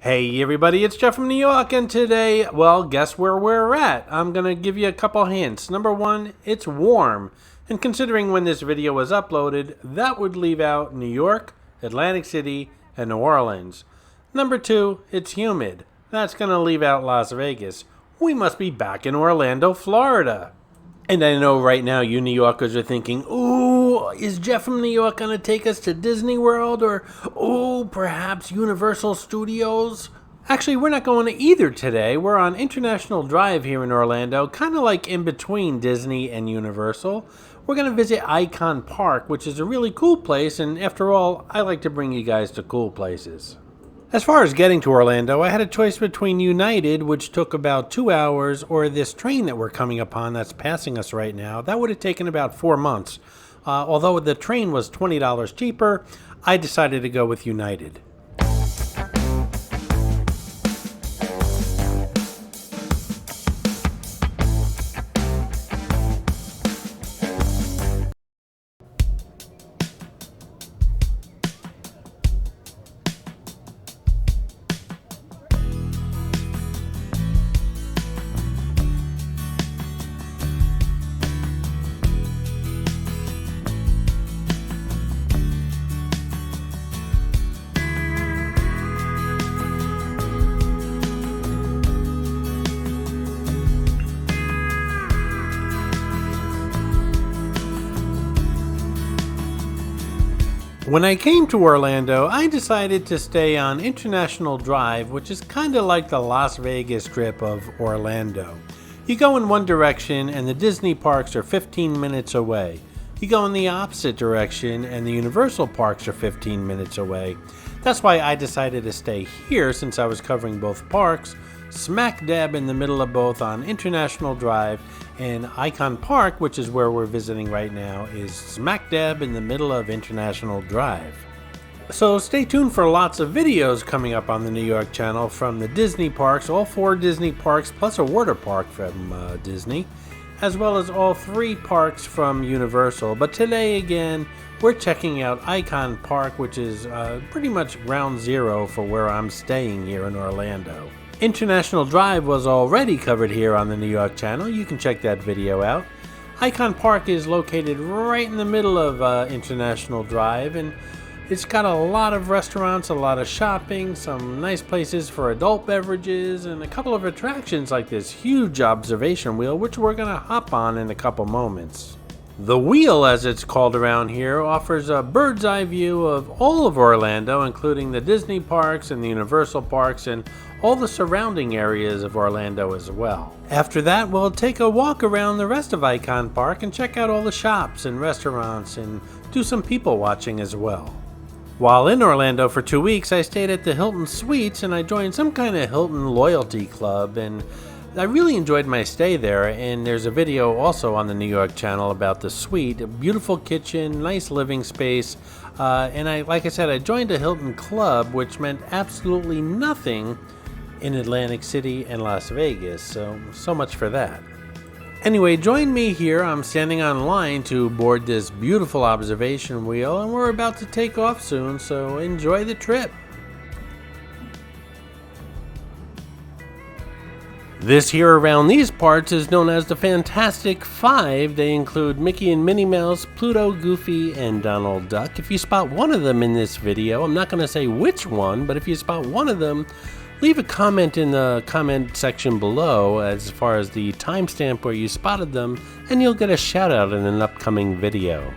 Hey everybody, it's Jeff from New York, and today, well, guess where we're at? I'm going to give you a couple hints. Number one, it's warm. And considering when this video was uploaded, that would leave out New York, Atlantic City, and New Orleans. Number two, it's humid. That's going to leave out Las Vegas. We must be back in Orlando, Florida. And I know right now you New Yorkers are thinking, ooh, is Jeff from New York going to take us to Disney World or, ooh, perhaps Universal Studios? Actually, we're not going to either today. We're on International Drive here in Orlando, kind of like in between Disney and Universal. We're going to visit Icon Park, which is a really cool place, and after all, I like to bring you guys to cool places. As far as getting to Orlando, I had a choice between United, which took about 2 hours, or this train that we're coming upon that's passing us right now. That would have taken about 4 months. Although the train was $20 cheaper, I decided to go with United. When I came to Orlando, I decided to stay on International Drive, which is kind of like the Las Vegas Strip of Orlando. You go in one direction and the Disney parks are 15 minutes away. You go in the opposite direction and the Universal parks are 15 minutes away. That's why I decided to stay here since I was covering both parks, smack dab in the middle of both on International Drive, and Icon Park, which is where we're visiting right now, is smack dab in the middle of International Drive. So stay tuned for lots of videos coming up on the New York channel from the Disney parks, all 4 Disney parks plus a water park from Disney, as well as all 3 parks from Universal. But today again, we're checking out Icon Park, which is pretty much ground zero for where I'm staying here in Orlando. International Drive was already covered here on the New York channel. You can check that video out. Icon Park is located right in the middle of International Drive, and it's got a lot of restaurants, a lot of shopping, some nice places for adult beverages, and a couple of attractions like this huge observation wheel, which we're going to hop on in a couple moments. The wheel, as it's called around here, offers a bird's eye view of all of Orlando, including the Disney parks and the Universal parks and all the surrounding areas of Orlando as well. After that, we'll take a walk around the rest of Icon Park and check out all the shops and restaurants and do some people watching as well. While in Orlando for 2 weeks, I stayed at the Hilton Suites and I joined some kind of Hilton loyalty club, and I really enjoyed my stay there, and there's a video also on the New York channel about the suite. A beautiful kitchen, nice living space, and like I said, I joined a Hilton club, which meant absolutely nothing in Atlantic City and Las Vegas, so much for that. Anyway, join me here. I'm standing on line to board this beautiful observation wheel, and we're about to take off soon, so enjoy the trip. This here around these parts is known as the Fantastic Five. They include Mickey and Minnie Mouse, Pluto, Goofy, and Donald Duck. If you spot one of them in this video, I'm not going to say which one, but if you spot one of them, leave a comment in the comment section below as far as the timestamp where you spotted them, and you'll get a shout out in an upcoming video.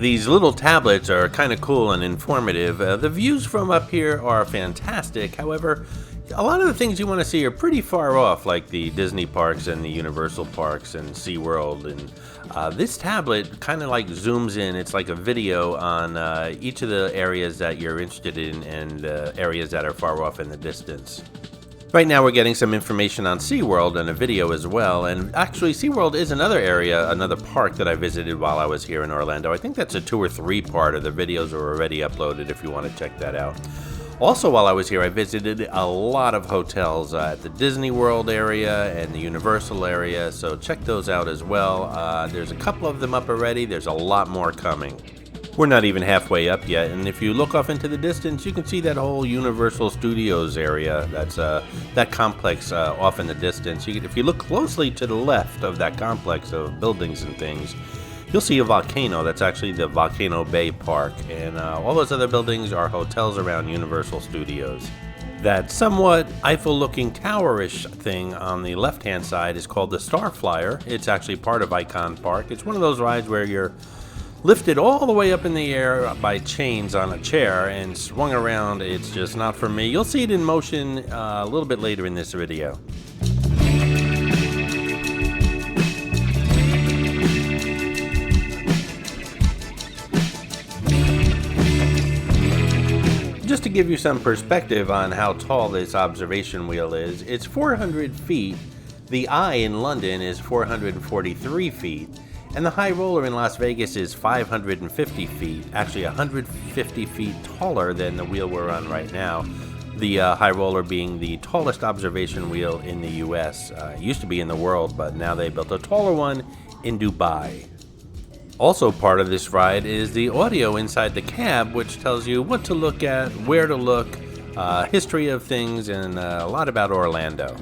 These little tablets are kind of cool and informative. The views from up here are fantastic. However, a lot of the things you want to see are pretty far off, like the Disney parks and the Universal parks and SeaWorld. And this tablet kind of like zooms in. It's like a video on each of the areas that you're interested in and areas that are far off in the distance. Right now we're getting some information on SeaWorld and a video as well, and actually SeaWorld is another area, another park that I visited while I was here in Orlando. I think that's a 2 or 3 parter. The videos are already uploaded if you want to check that out. Also while I was here I visited a lot of hotels at the Disney World area and the Universal area, so check those out as well. There's a couple of them up already, there's a lot more coming. We're not even halfway up yet, and if you look off into the distance, you can see that whole Universal Studios area. That's that complex off in the distance. If you look closely to the left of that complex of buildings and things, you'll see a volcano. That's actually the Volcano Bay Park, and all those other buildings are hotels around Universal Studios. That somewhat Eiffel-looking towerish thing on the left-hand side is called the Star Flyer. It's actually part of Icon Park. It's one of those rides where you're lifted all the way up in the air by chains on a chair and swung around. It's just not for me. You'll see it in motion a little bit later in this video. Just to give you some perspective on how tall this observation wheel is, it's 400 feet. The Eye in London is 443 feet. And the high roller in Las Vegas is 550 feet, actually 150 feet taller than the wheel we're on right now. The high roller being the tallest observation wheel in the US. It used to be in the world, but now they built a taller one in Dubai. Also part of this ride is the audio inside the cab, which tells you what to look at, where to look, history of things, and a lot about Orlando.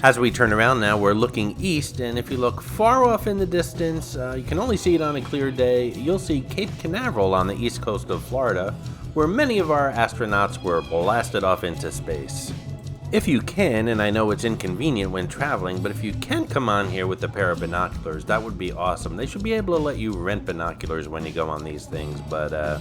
As we turn around now, we're looking east, and if you look far off in the distance, you can only see it on a clear day, you'll see Cape Canaveral on the east coast of Florida, where many of our astronauts were blasted off into space. If you can, and I know it's inconvenient when traveling, but if you can come on here with a pair of binoculars, that would be awesome. They should be able to let you rent binoculars when you go on these things, but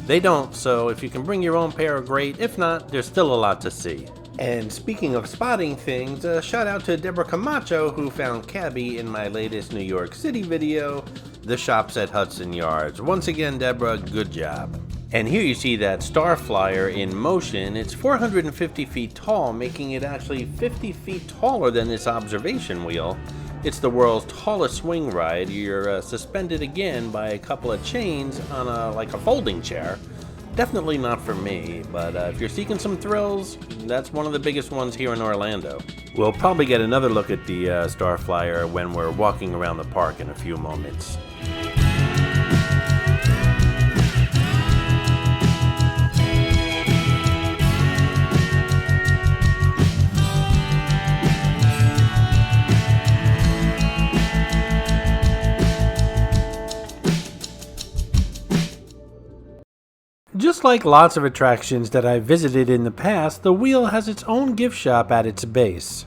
they don't, so if you can bring your own pair, great. If not, there's still a lot to see. And speaking of spotting things, shout out to Deborah Camacho, who found Cabby in my latest New York City video, The Shops at Hudson Yards. Once again, Deborah, good job. And here you see that Star Flyer in motion. It's 450 feet tall, making it actually 50 feet taller than this observation wheel. It's the world's tallest swing ride. You're suspended again by a couple of chains on like a folding chair. Definitely not for me, but if you're seeking some thrills, that's one of the biggest ones here in Orlando. We'll probably get another look at the Star Flyer when we're walking around the park in a few moments. Just like lots of attractions that I've visited in the past, the wheel has its own gift shop at its base.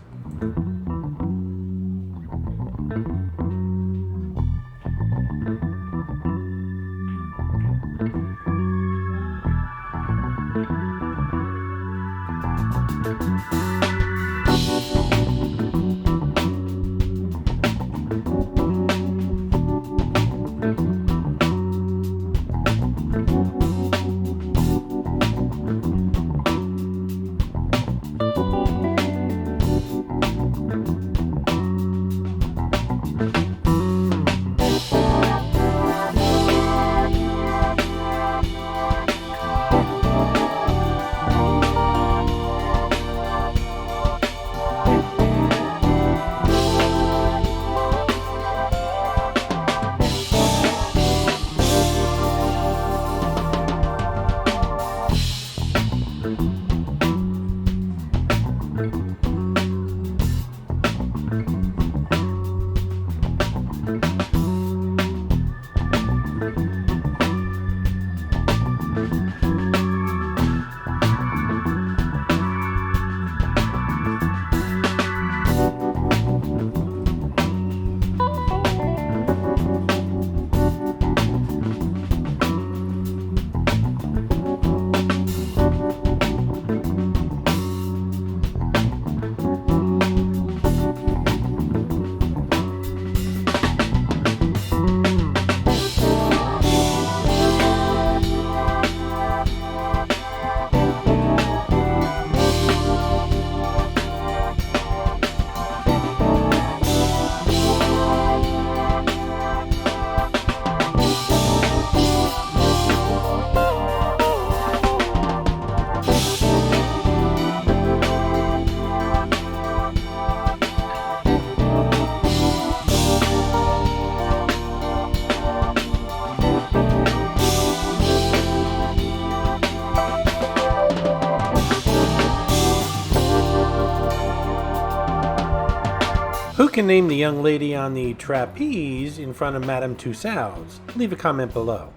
can name the young lady on the trapeze in front of Madame Tussauds? Leave a comment below.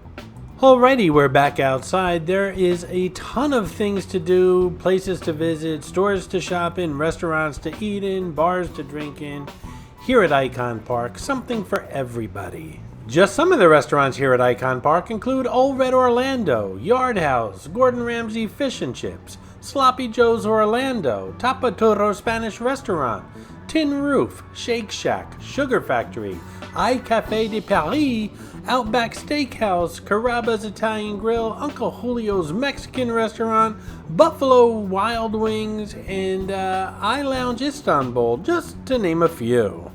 Alrighty, we're back outside. There is a ton of things to do, places to visit, stores to shop in, restaurants to eat in, bars to drink in. Here at Icon Park, something for everybody. Just some of the restaurants here at Icon Park include Old Red Orlando, Yard House, Gordon Ramsay Fish and Chips, Sloppy Joe's Orlando, Tapatoro Spanish Restaurant, Tin Roof, Shake Shack, Sugar Factory, I Café de Paris, Outback Steakhouse, Carrabba's Italian Grill, Uncle Julio's Mexican Restaurant, Buffalo Wild Wings, and I Lounge Istanbul, just to name a few.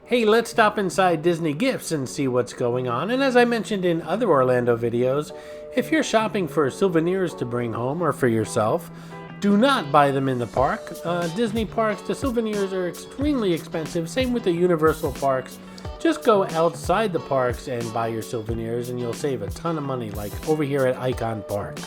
Hey, let's stop inside Disney Gifts and see what's going on. And as I mentioned in other Orlando videos, if you're shopping for souvenirs to bring home or for yourself, do not buy them in the park. Disney parks, the souvenirs are extremely expensive. Same with the Universal parks. Just go outside the parks and buy your souvenirs and you'll save a ton of money, like over here at Icon Park.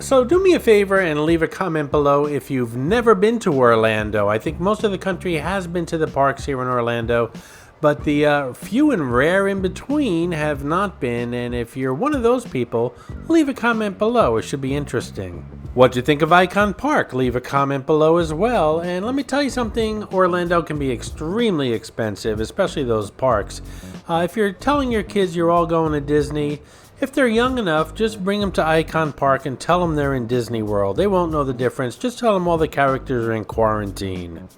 So do me a favor and leave a comment below if you've never been to Orlando. I think most of the country has been to the parks here in Orlando, but the few and rare in between have not been, and if you're one of those people, leave a comment below. It should be interesting. What do you think of Icon Park? Leave a comment below as well. And let me tell you something, Orlando can be extremely expensive, especially those parks. If you're telling your kids you're all going to Disney, if they're young enough, just bring them to Icon Park and tell them they're in Disney World. They won't know the difference. Just tell them all the characters are in quarantine.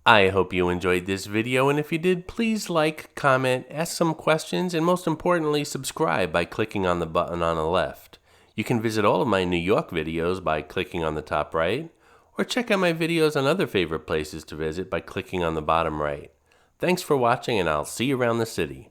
I hope you enjoyed this video, and if you did, please like, comment, ask some questions, and most importantly, subscribe by clicking on the button on the left. You can visit all of my New York videos by clicking on the top right, or check out my videos on other favorite places to visit by clicking on the bottom right. Thanks for watching, and I'll see you around the city.